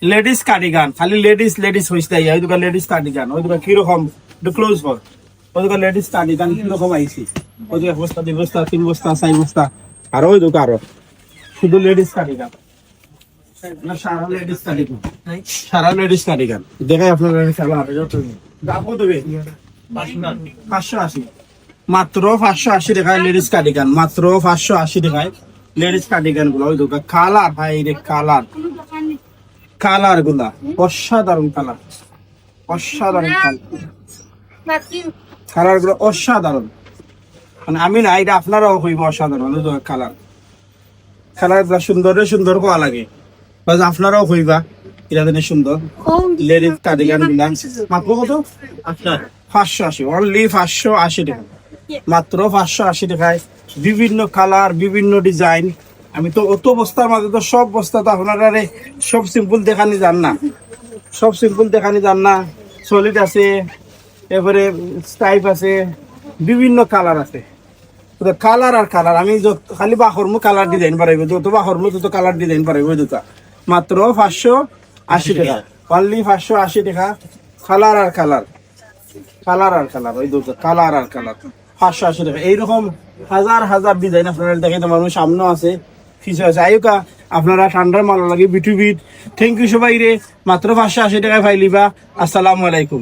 Ladies cardigan, খালি ladies ladies হইছে তাই ওই দোকান লেডিস কার্ডিগান, ওই দোকান কিরকম একটু ক্লোজ কর, ওই দোকান লেডিস কার্ডিগান কিরকম আইছি, ওই দোকান বস্তা 2 বস্তা 3 বস্তা 4 বস্তা, আর ওই দোকান আরো শুধু লেডিস কার্ডিগান, না সারা লেডিস কার্ডিগান, সারা লেডিস কার্ডিগান দেখাই আপনারা খেলা হবে যত দামও দেবে 580, মাত্র 580 টাকায় লেডিস কার্ডিগান, মাত্র 580 টাকায় লেডিস কার্ডিগান গুলো। ওই দোকান কালার ভাই রে কালার, কালার গুলা অসাধারণ কালার, অসাধারণ কালার গুলো অসাধারণ, মানে আমি না এটা আপনারাও হইব অসাধারণ কালার, কালার গুলা সুন্দর সুন্দর কোয়া লাগে, বাস আপনারাও হইবা এটা দিনে সুন্দর লেডিস কার্ডিগান গুলা। মাত্র কত? 580, অনলি 580 টাকা, মাত্র 580 টাকায় বিভিন্ন কালার বিভিন্ন ডিজাইন। আমি তো অত বস্তার মাঝে তো সব বস্তা তো আপনারা সব সিম্পল দেখানি যান না, সব সিম্পল দেখানি যান না, সলিড আছে, এরপরে স্টাইপ আছে, বিভিন্ন কালার আছে, কালার আর কালার। আমি খালি বাহরমু কালার ডিজাইন পারাইব, যত বাহরমু তত কালার ডিজাইন পারাইব দুটা, মাত্র 580 টাকা, অনলি 580 টাকা, কালার আর কালার, কালার আর কালার, ওই দুটো কালার আর কালার 580 টাকা। এইরকম হাজার হাজার ডিজাইন আপনারা দেখেন, মানুষ সামনেও আছে কিছু আছে। আয়ুকা আপনারা ঠান্ডার মাল লাগে বিটু বিট। থ্যাংক ইউ সবাই রে, মাত্র 580 টাকায় পাইলিবা। আসসালামু আলাইকুম।